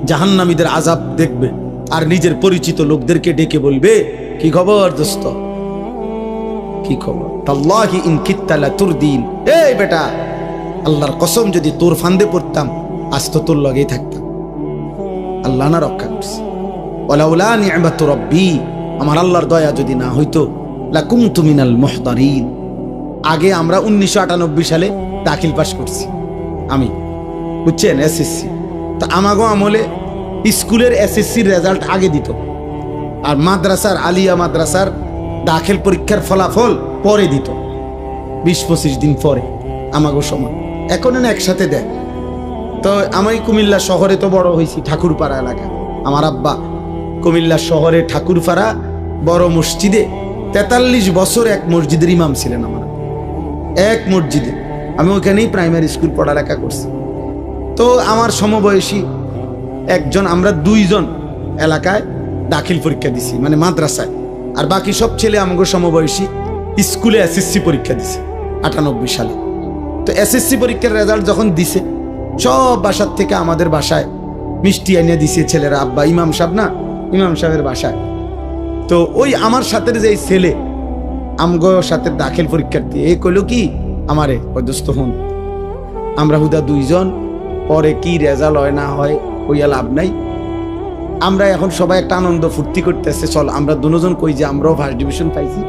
জাহান্নামীদের আযাব দেখবে, আর নিজের পরিচিত লোকদেরকে ডেকে বলবে, কি খবর দোস্ত, কি খবর? তাল্লাহি ইন কিত্তা লাতুরদিন। এই বেটা, আল্লাহর কসম যদি তোর ফান্দে পড়তাম আজ তো তোর লগেই থাকতাম। আল্লাহ না রক্ষা করছে। ওয়ালাউলা নি'মাতু রাব্বি, আমার আল্লাহর দয়া যদি না হইতো লাকুনতু মিনাল মুহতারিন। আগে আমরা 1998 সালে দাখিল পাস করছি আমি, বুঝছেন, এসএসসি। তো আমাগো আমলে স্কুলের এসএসসির রেজাল্ট আগে দিত, আর মাদ্রাসার, আলিয়া মাদ্রাসার দাখিল পরীক্ষার ফলাফল পরে দিত, 20-25 দিন পরে আমাগো সময়। এখন না একসাথে দেয়। তো আমি কুমিল্লা শহরে তো বড় হয়েছি, ঠাকুরপাড়া এলাকা। আমার আব্বা কুমিল্লা শহরে ঠাকুরপাড়া বড় মসজিদে 43 বছর এক মসজিদের ইমাম ছিলেন। আমার এক মসজিদে, আমি ওইখানেই প্রাইমারি স্কুল পড়ালেখা করছি। তো আমার সমবয়সী একজন, আমরা 2 জন এলাকায় দাখিল পরীক্ষা দিছি, মানে মাদ্রাসায়, আর বাকি সব ছেলে আমাকে সমবয়সী স্কুলে এসএসসি পরীক্ষা দিছে 98 সালে। তো এসএসসি পরীক্ষার রেজাল্ট যখন দিছে, সব বাসার থেকে আমাদের বাসায় মিষ্টি আনিয়ে দিছে ছেলেরা। আব্বা ইমাম সাহেব না, ইমাম সাহেবের বাসায়। তো ওই আমার সাথে যে ছেলে আমগো সাথে দাখিল পরীক্ষার্থী, এই কইল কি আমারে, ওই দোস্ত হন, আমরা হুদা 2 জন, পরে কি রেজাল্ট হয় না হয় কইয়া লাভ নাই। আমরা এখন সবাই একটা আনন্দ ফুর্তি করতেছে, চল আমরা 2 জন কই যে আমরাও ফার্স্ট ডিভিশন পাইছি,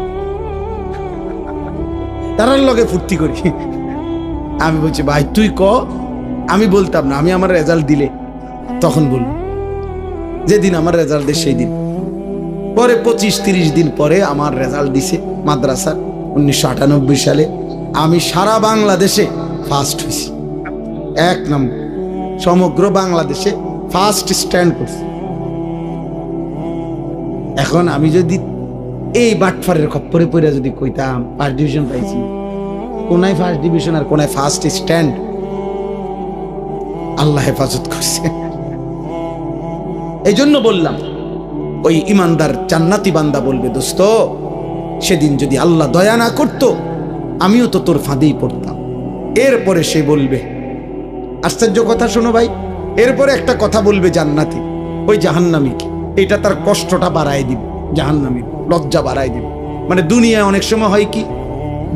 তারার লগে ফুর্তি করি। আমি বলছি ভাই তুই ক, আমি বলতাম না, আমি আমার রেজাল্ট দিলে তখন বলবো, যেদিন আমার রেজাল্ট দেয় সেই দিন। পরে 25-30 দিন পরে আমার রেজাল্ট দিছে মাদ্রাসা 1998 সালে। আমি সারা বাংলাদেশে ফার্স্ট হয়েছি, 1 নম্বর, সমগ্র বাংলাদেশে ফার্স্ট স্ট্যান্ড করছি। এখন আমি যদি এই বাটফারের খপ্পরে পড়ে যদি কইতাম ফার্স্ট ডিভিশন পাইছি, কোনায় ফার্স্ট ডিভিশন আর কোনায় ফার্স্ট স্ট্যান্ড, আল্লাহ হেফাজত করছে। এই জন্য বললাম, ওই ইমানদার জান্নাতি বান্দা বলবে, দোস্ত সেদিন যদি আল্লাহ দয়া না করত আমিও তো তোর ফাঁদেই পড়তাম। এরপরে সে বলবে, আশ্চর্য কথা শোনো ভাই, এরপরে একটা কথা বলবে জান্নাতি, ওই জাহান্নামীকে, এটা তার কষ্টটা বাড়ায় দিবে, জাহান্নামী লজ্জা বাড়ায় দিবে। মানে দুনিয়ায় অনেক সময় হয় কি,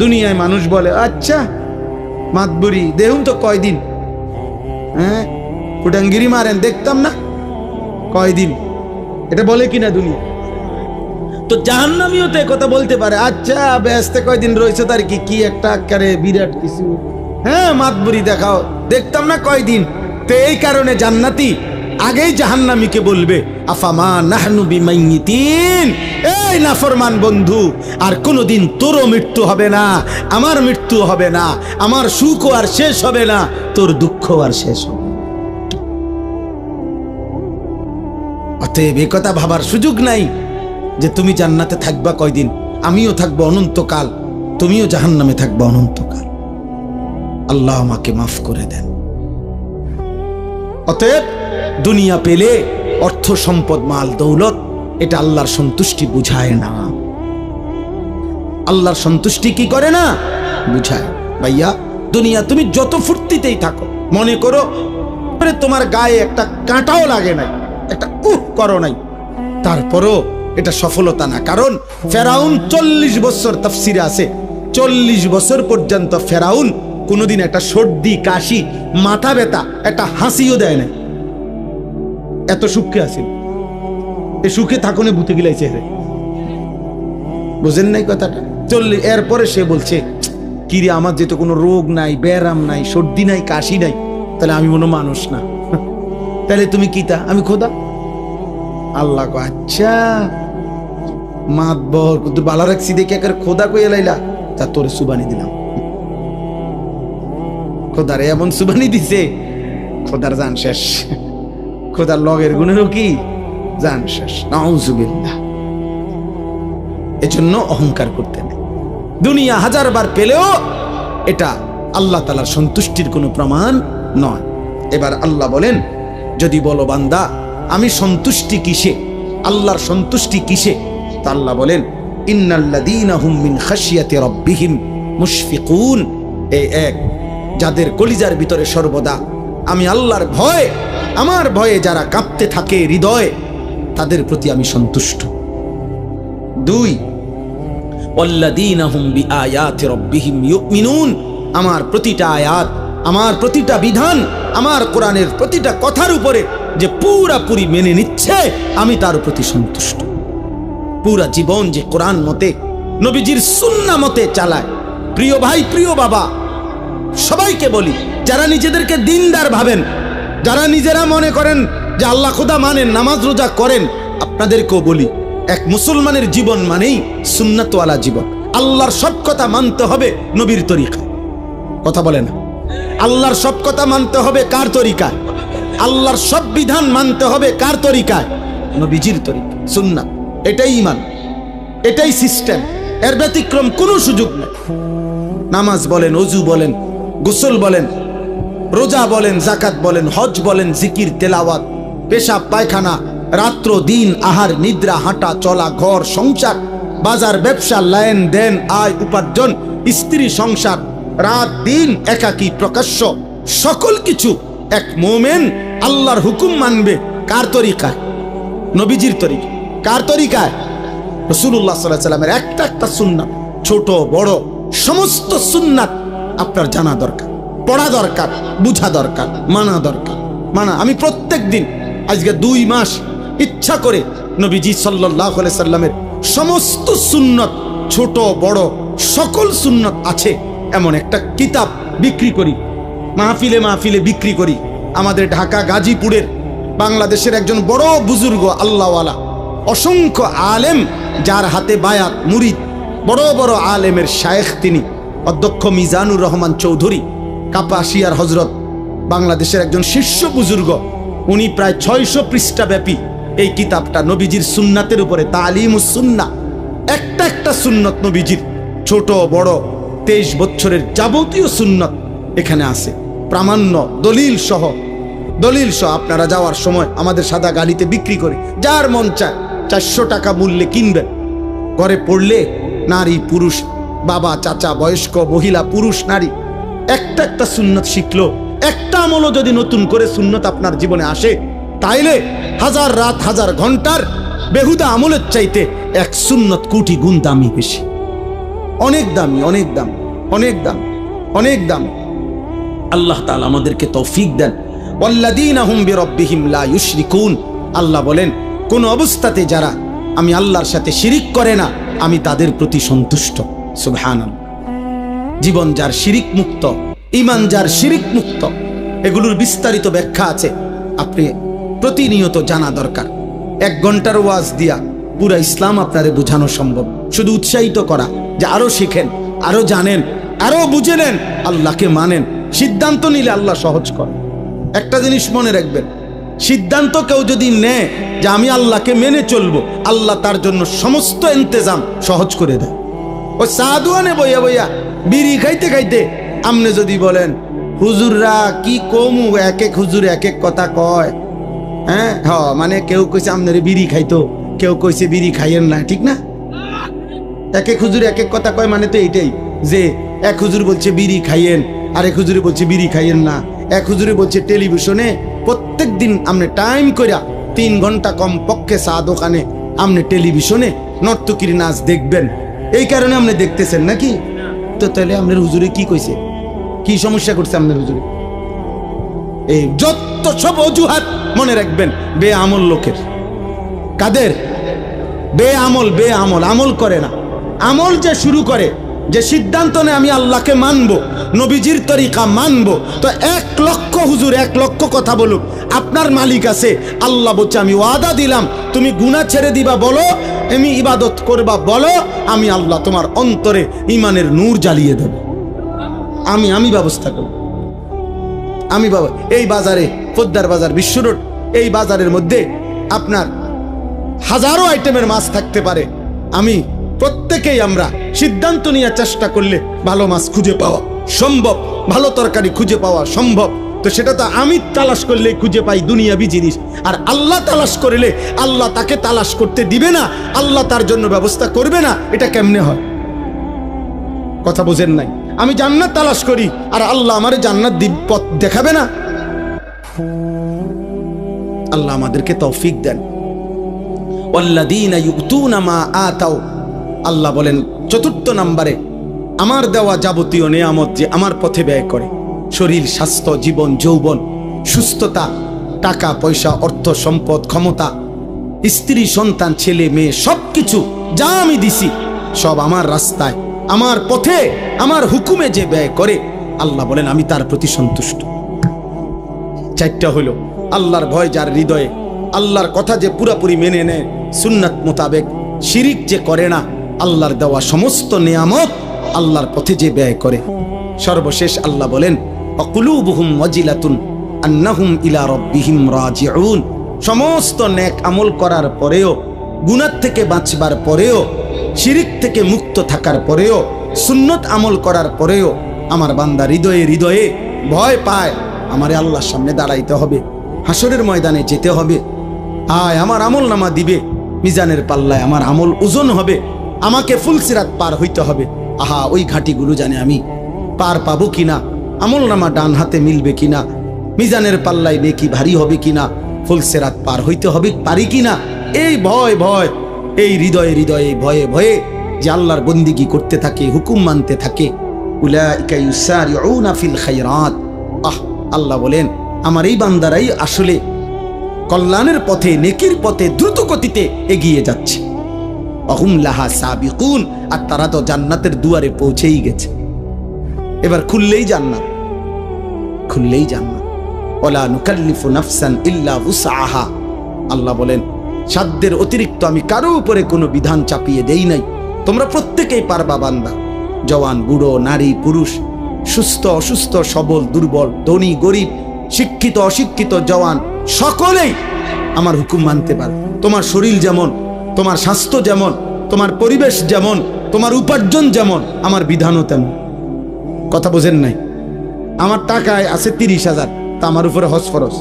দুনিয়ায় মানুষ বলে আচ্ছা মাতবুরি দেহুন তো কয়দিন, হ্যাঁ ফুটাঙ্গিরি মারেন দেখতাম না কয়দিন, এটা বলে কিনা দুনিয়া। তো জাহান্নামীও তো কথা বলতে পারে, আচ্ছা ব্যস্ত কয়দিন রয়েছে তার কি, কি একটা আকারে বিরাট কিছু, হ্যাঁ মাতবুরি দেখাও দেখতাম না কয়দিন। তো এই কারণে জান্নাতি আগেই জাহান্নামীকে বলবে, আফামা নাহনু বিমাইয়িতিন, এই নাফরমান বন্ধু, আর কোনোদিন তোরও মৃত্যু হবে না, আমার মৃত্যু হবে না, আমার সুখও আর শেষ হবে না, তোর দুঃখ আর শেষ হবে। অতএব এ কথা ভাবার সুযোগ নাই যে তুমি জান্নাতে থাকবা কয়দিন, আমিও থাকবো অনন্তকাল, তুমিও জাহান্নামে থাকবা অনন্তকাল। আল্লাহ আমাকে মাফ করে দেন। অতএব দুনিয়া পেলে অর্থ সম্পদ মাল দৌলত এটা আল্লাহর সন্তুষ্টি বুঝায় না। আল্লাহর সন্তুষ্টি কি করে না, বুঝায়। ভাইয়া দুনিয়া তুমি যত ফুর্তিতেই থাকো, মনে করো তোমার গায়ে একটা কাঁটাও লাগে নাই, একটা করো নাই, তারপরও এটা সফলতা না। কারণ ফেরাউন 40 বছর, তাফসিরে আছে 40 বছর পর্যন্ত ফেরাউন কোনোদিন একটা সর্দি কাশি মাথা ব্যথা একটা হাসিও দেয় না, এত সুখে আছেন। এই সুখে থাকুনে ভূতে গিলাইছে, বুঝেন নাই কথাটা। 40 এরপরে সে বলছে কিরে আমার যেহেতু কোনো রোগ নাই, ব্যারাম নাই, সর্দি নাই, কাশি নাই, তাহলে আমি কোনো মানুষ না, তাহলে তুমি কিতা, আমি খোদা। আল্লাহ কো আচ্ছা মাতবর তুই বালা রাখছি দেখে একের খোদা কইয়া লাইলা, তা তোরে সুবানি দিলাম। খোদারে এমন সুবানি দিছে, খোদার জান শেষ, খোদার লগের গুণেরও কি জান শেষ। নাউজুবিল্লাহ। এজন্য অহংকার করতে নেই। দুনিয়া 1000 বার পেলেও এটা আল্লাহ তাআলার সন্তুষ্টির কোনো প্রমাণ নয়। এবার আল্লাহ বলেন, যদি বলো বান্দা আমি সন্তুষ্টি কিসে, আল্লাহর সন্তুষ্টি কিসে, তা আল্লাহ বলেন, ইন্নাল্লাযীনা হুম মিন খাশিয়াতি রাব্বিহিম মুশফিকুন, এই এক যাদের কলিজার ভিতরে সর্বদা আমি আল্লাহর ভয়, আমার ভয়ে যারা কাঁপতে থাকে হৃদয়, তাদের প্রতি আমি সন্তুষ্ট। 2 ওয়াল্লাযীনা হুম বিআয়াতি রাব্বিহিম ইউমিনুন। আমার প্রতিটা আয়াত, আমার প্রতিটা বিধান, আমার কোরআনের প্রতিটা কথার উপরে যে পুরাপুরি মেনে নিচ্ছে, আমি তার প্রতি সন্তুষ্ট। পুরা জীবন যে কোরআন মতে, নবীজির সুন্নাহ মতে চালায়। প্রিয় ভাই, প্রিয় বাবা, সবাইকে বলি, যারা নিজেদেরকে দিনদার ভাবেন, যারা নিজেরা মনে করেন যে আল্লাহ খোদা মানেন, নামাজ রোজা করেন, আপনাদেরকেও বলি, এক মুসলমানের জীবন মানেই সুন্নাতওয়ালা জীবন। আল্লাহর সব কথা মানতে হবে নবীর তরিকায়। কথা বলে না? আল্লাহর সব কথা মানতে হবে কার তরিকায়? আল্লাহর সব বিধান মানতে হবে কার তরিকায়? নবীজির তরিকা, সুন্নাত। এটাই ঈমান, এটাই সিস্টেম, এর ব্যতিক্রম কোনো সুযোগ নেই। নামাজ বলেন, ওযু বলেন, গোসল বলেন, রোজা বলেন, যাকাত বলেন, হজ বলেন, জিকির, তেলাওয়াত, পেশাব পায়খানা, রাত্র দিন, আহার নিদ্রা, হাঁটা চলা, ঘর সংসার, বাজার ব্যবসা, লেন দেন, আয় উপার্জন, স্ত্রী সংসার, রাত দিন, একাকী প্রকাশ্য, সকল কিছু এক মোমেন আল্লাহর হুকুম মানবে কার তরিকায়? নবীজির তরিকা। কার তরিকায়? রাসূলুল্লাহ সাল্লাল্লাহু আলাইহি ওয়াসাল্লামের একটা একটা সুন্নাত, ছোট বড় সমস্ত সুন্নাত আপনার জানা দরকার, পড়া দরকার, বুঝা দরকার, মানা দরকার। আমি প্রত্যেক দিন আজকে 2 মাস ইচ্ছা করে নবীজি সাল্লাল্লাহু আলাইহি সাল্লামের সমস্ত সুন্নত, ছোট বড় সকল সুন্নত আছে এমন একটা কিতাব বিক্রি করি, মাহফিলে মাহফিলে বিক্রি করি। আমাদের ঢাকা গাজীপুরের বাংলাদেশের একজন বড় বুজুর্গ, আল্লাহওয়ালা, অসংখ্য আলেম, যার হাতে বায়াত, মুরিদ, বড় বড় আলেমের শায়েখ তিনি, অধ্যক্ষ মিজানুর রহমান চৌধুরী, কাপাসিয়ার হজরত, বাংলাদেশের একজন শীর্ষ বুজুর্গ। উনি প্রায় 600 পৃষ্ঠা ব্যাপী এই কিতাবটা নবীজির সুন্নাতের উপরে, তালিমুস সুন্নাহ, একটা একটা সুন্নত নবীজির, ছোট বড় 23 বছরের যাবতীয় সুন্নত এখানে আছে, প্রামাণ্য দলিল সহ। আপনারা যাওয়ার সময় আমাদের সাদা গাড়িতে বিক্রি করে, যার মন চায় 400 টাকা মূল্যে কিনবেন। ঘরে পড়লে নারী পুরুষ, বাবা চাচা, বয়স্ক মহিলা, পুরুষ নারী, একটা একটা সুন্নত শিখলো, একটা আমলও যদি নতুন করে সুন্নত আপনার জীবনে আসে, তাইলে হাজার রাত হাজার ঘন্টার বেহুদা আমলের চাইতে এক সুন্নত কোটি গুণ দামি বেশি। অনেক দামি, অনেক দাম, অনেক দাম, অনেক দাম। আল্লাহ তাআলা আমাদেরকে তৌফিক দেন। ওয়াল্লাযীনা হুম বিরাব্বিহিম লা ইউশরিকুন। আল্লাহ বলেন, কোন অবস্থাতে যারা আমি আল্লাহর সাথে শিরিক করে না, আমি তাদের প্রতি সন্তুষ্ট। সুবহানাল্লাহ। জীবন যার শিরিক মুক্ত, ঈমান যার শিরিক মুক্ত, এগুলোর বিস্তারিত ব্যাখ্যা আছে, আপনি প্রতিনিয়ত জানা দরকার। 1 ঘন্টার ওয়াজ দিয়া পুরা ইসলাম আপনারে বোঝানো সম্ভব। শুধু উৎসাহিত করা যে আরো শিখেন, আরো জানেন, আরো বুঝে নেন, আল্লাহকে মানেন। সিদ্ধান্ত নিলে আল্লাহ সহজ করে। একটা জিনিস মনে রাখবেন, সিদ্ধান্ত কেউ যদি নেয় যে আমি আল্লাহকে মেনে চলবো, আল্লাহ তার জন্য সমস্ত ইন্তজাম সহজ করে দেয়। ওই সাধুয়ানে বইয়া বইয়া বিড়ি খাইতে খাইতে আমনে যদি বলেন, হুজুররা কি কমু, এক এক হুজুর এক এক কথা কয়, হ্যাঁ মানে কেউ কইছে আপনারে বিড়ি খাইতো, কেউ কইছে বিড়ি খাইয়েন না, ঠিক না? এক এক হুজুর এক এক কথা কয়, মানে তো এইটাই যে এক হুজুর বলছে বিড়ি খাইয়েন, আরেক হুজুরে বলছে বিড়ি খাইয়েন না। এক হুজুরে বলছে টেলিভিশনে প্রত্যেক দিন আপনি টাইম কইরা 3 ঘন্টা কম পক্ষে চা দোকানে আপনি টেলিভিশনে নর্তকীর নাচ দেখবেন, এই কারণে আপনি দেখতেছেন নাকি? তো তাহলে আপনার হুজুরে কি কইছে, কি সমস্যা করছে আপনার হুজুরে? এই যত সব অজুহাত মনে রাখবেন বেআমল লোকের। কাদের? বেআমল, আমল করে না। আমল যে শুরু করে, যে সিদ্ধান্ত নেয় আমি আল্লাহকে মানবো, নবীজির তরিকা মানবো, তো 1 লক্ষ হুজুর 1 লক্ষ কথা বলুক, আপনার মালিক আছে। আল্লাহ বলছে আমি ওয়াদা দিলাম, তুমি গুনাহ ছেড়ে দিবা বলো, আমি ইবাদত করবা বলো, আমি আল্লাহ তোমার অন্তরে ঈমানের নূর জ্বালিয়ে দেব। আমি ব্যবস্থা করব। আমি বাবা এই বাজারে, পোদ্দার বাজার, বিশ্ব রোড, এই বাজারের মধ্যে আপনার হাজারো আইটেমের মাছ থাকতে পারে। আমি প্রত্যেকেই আমরা সিদ্ধান্ত নিয়ে চেষ্টা করলে ভালো মাছ খুঁজে পাওয়া সম্ভব, ভালো তরকারি খুঁজে পাওয়া সম্ভব। তো সেটা তো আমি তালাশ করলে খুঁজে পাই দুনিয়াবি জিনিস, আর আল্লাহ তালাশ করলে আল্লাহ তাকে তালাশ করতে দিবে না, আল্লাহ তার জন্য ব্যবস্থা করবে না। এটা কেমনে হয়? কথা বোঝেন নাই? আমি জান্নাত তালাশ করি আর আল্লাহ আমারে জান্নাত পথ দেখাবে না? আল্লাহ আমাদেরকে তৌফিক দেন। ওয়াল্লাযীনা ইউতুনা মা আতাউ আল্লাহ বলেন চতুর্থ নম্বরে, আমার দেওয়া যাবতীয় নেয়ামত যে আমার পথে ব্যয় করে, শরীর, স্বাস্থ্য, জীবন, যৌবন, সুস্থতা, টাকা পয়সা, অর্থ সম্পদ, ক্ষমতা, স্ত্রী, সন্তান, ছেলে মেয়ে, সবকিছু যা আমি দিছি সব আমার রাস্তায়, আমার পথে, আমার হুকুমে যে ব্যয় করে, আল্লাহ বলেন আমি তার প্রতি সন্তুষ্ট। চারটা হলো আল্লাহর ভয় যার হৃদয়ে, আল্লাহর কথা যে পুরাপুরি মেনে নেয় সুন্নাত মোতাবেক, শিরিক যে করে না, আল্লাহর দেওয়া সমস্ত নেয়ামত আল্লাহর পথে যে ব্যয় করে। সর্বশেষ আল্লাহ বলেন অকুলুবুহুম ওয়াজিলাতুন আন্নাহুম ইলা রাব্বিহিম রাজিউন। সমস্ত নেক আমল করার পরেও, গুনাহ থেকে বাঁচবার পরেও, শিরিক থেকে মুক্ত থাকার পরেও, সুন্নত আমল করার পরেও আমার বান্দা হৃদয়ে হৃদয়ে ভয় পায় আমারে আল্লাহর সামনে দাঁড়াইতে হবে, হাসরের ময়দানে যেতে হবে। আয় আমার আমল নামা দিবে, মিজানের পাল্লায় আমার আমল ওজন হবে, আমাকে ফুলসিরাত পার হইতে হবে। আহা, ওই ঘাটিগুলো জানে আমি পার পাবো কিনা, আমল নামা ডান হাতে মিলবে কিনা, মিজানের পাল্লায় নেকি ভারী হবে কিনা, ফুলসিরাত পার হইতে হবে পারি কিনা, এই ভয় ভয়, এই হৃদয়ে হৃদয়ে ভয়ে ভয়ে যে আল্লাহর বন্দিগি করতে থাকে, হুকুম মানতে থাকে, উলাইকা ইউসারিউনা ফিল খায়রাত। আল্লাহ বলেন আমার এই বান্দারাই আসলে কল্যাণের পথে, নেকির পথে দ্রুত গতিতে এগিয়ে যাচ্ছে। অহুম লাহা সাবিকুন, আর তারা তো জান্নাতের দুয়ারে পৌঁছেই গেছে। এবার খুললেই জান্নাত, খুললেই জান্নাত। ওয়ালা নুকাল্লিফু নাফসান ইল্লা উসআহা। আল্লাহ বলেন সাধ্যের অতিরিক্ত আমি কারো উপরে কোনো বিধান চাপিয়ে দেই নাই, তোমরা প্রত্যেকেই পারবা বান্দা। জওয়ান, বুড়ো, নারী, পুরুষ, সুস্থ, অসুস্থ, সবল, দুর্বল, ধনী, গরিব, শিক্ষিত, অশিক্ষিত, জওয়ান, সকলেই আমার হুকুম মানতে পারে। তোমার শরীর যেমন, তোমার স্বাস্থ্য যেমন, তোমার পরিবেশ যেমন, তোমার উপার্জন যেমন, আমার বিধানও তেমন। কথা বোঝেন নাই? আমার টাকায় আছে 30,000, তা আমার উপরে হজ ফরজ।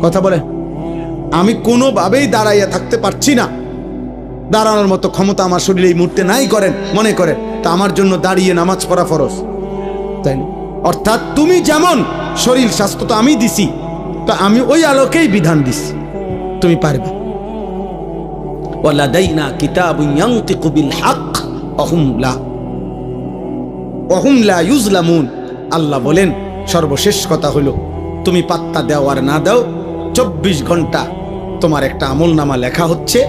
কথা বলে আমি কোনোভাবেই দাঁড়াইয়া থাকতে পারছি না, দাঁড়ানোর মতো ক্ষমতা আমার শরীরে এই মুহূর্তে নাই করেন মনে করেন, তা আমার জন্য দাঁড়িয়ে নামাজ পড়া ফরজ, তাই না? অর্থাৎ তুমি যেমন শরীর স্বাস্থ্য তো আমি দিছি, তো আমি ওই আলোকেই বিধান দিছি, তুমি পারবে। ওয়ালাদাইনা কিতাবুন ইয়ানতিকু বিল হক ওয়াহুম লা ইউজলামুন। আল্লাহ বলেন সর্বশেষ কথা হলো তুমি পাত্তা দাও আর না দাও, 24 ঘন্টা তোমার একটা আমলনামা লেখা হচ্ছে,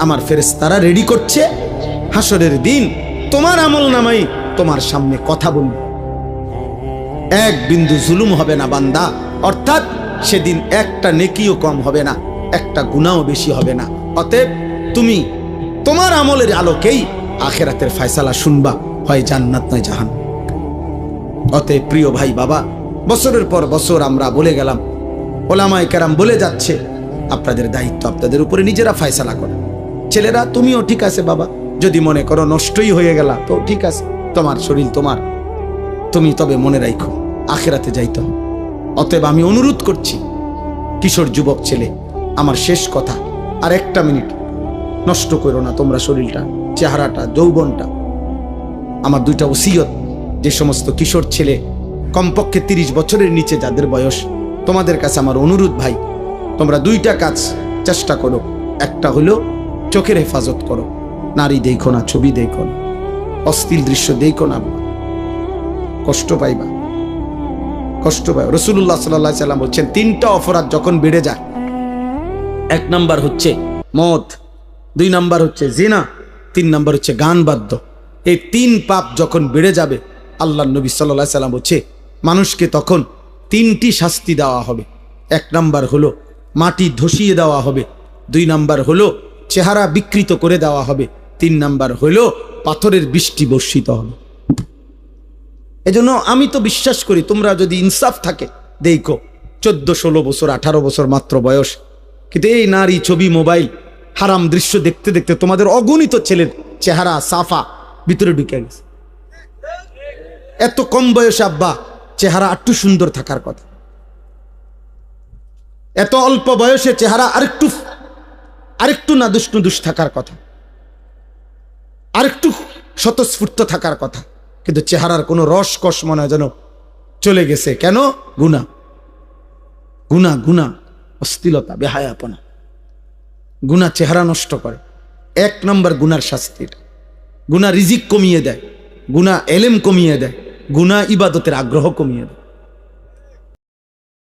আমার ফেরেশতারা রেডি করছে। হাসরের দিন তোমার আমলনামাই তোমার সামনে কথা বলবে, এক বিন্দু জুলুম হবে না বান্দা। অর্থাৎ সেদিন একটা নেকিও কম হবে না, একটা গুনাহও বেশি হবে না। অতএব তুমি তোমার আমলের আলোকেই আখিরাতের ফয়সালা শুনবা, হয় জান্নাত নয় জাহান্নাম। অতএব প্রিয় ভাই বাবা, বছরের পর বছর আমরা বলে গেলাম, ওলামায়ে কেরাম বলে যাচ্ছে, আপনাদের দায়িত্ব আপনাদের উপরে নিজেরা ফয়সালা করা। ছেলেরা তুমিও ঠিক আছে বাবা, যদি মনে করো নষ্টই হয়ে গেলা তো ঠিক আছে, তোমার শরীর তোমার, তুমি তবে মনে রাখো আখিরাতে যাইতে হবে। অতএব আমি অনুরোধ করছি কিশোর যুবক ছেলে, আমার শেষ কথা, আর একটা মিনিট নষ্ট করো না তোমরা শরীরটা, চেহারাটা, যৌবনটা। আমার দুইটা ওসিয়ত, যে সমস্ত কিশোর ছেলে কমপক্ষে 30 বছরের নিচে যাদের বয়স, তোমাদের কাছে আমার অনুরোধ ভাই, তোমরা দুইটা কাজ চেষ্টা করো। একটা হলো চোখের হেফাজত করো, নারী দেখো না, ছবি দেখো না, অশ্লীল দৃশ্য দেখো না, কষ্ট পাইবা, কষ্ট পাই। রাসূলুল্লাহ সাল্লাল্লাহু আলাইহি সাল্লাম বলছেন 3টা অপরাধ যখন বেড়ে যায়, 1 নাম্বার হচ্ছে মদ, 2 নাম্বার হচ্ছে জিনা, 3 নাম্বার হচ্ছে গান বাদ্য। এই 3 পাপ যখন বেড়ে যাবে, আল্লাহর নবী সাল্লাল্লাহু আলাইহি সাল্লাম বলছে মানুষকে তখন 3টি শাস্তি দেওয়া হবে। 1 নাম্বার হলো মাটি ধসিয়ে দেওয়া হবে, 2 নাম্বার হলো চেহারা বিকৃত করে দেওয়া হবে, 3 নাম্বার হলো পাথরের বৃষ্টি বর্ষিত হবে। এজন্য আমি তো বিশ্বাস করি তোমরা যদি ইনসাফ থাকে, দেখো 14, 16 বছর, 18 বছর মাত্র বয়স, কিন্তু এই নারী, ছবি, মোবাইল, হারাম দৃশ্য দেখতে দেখতে তোমাদের অগণিত ছেলের চেহারা সাফা ভিতরে ঢুকে গেছে। এত কম বয়সে আব্বা চেহারা একটু সুন্দর থাকার কথা, এত অল্প বয়সে চেহারা আরেকটু নাদুস থাকার কথা, আরেকটু স্বতঃস্ফূর্ত থাকার কথা, কিন্তু চেহারার কোনো রস কস মনে হয় যেন চলে গেছে। কেন? গুনাহ, গুনাহ, গুনাহ, অশ্লীলতা, বেহায়াপনা, গুনাহ চেহারা নষ্ট করে। এক নম্বর গুনার শাস্তির। গুনাহ রিজিক কমিয়ে দেয়, গুনাহ এলেম কমিয়ে দেয়, গুনাহ ইবাদতের আগ্রহ কমিয়ে দেয়।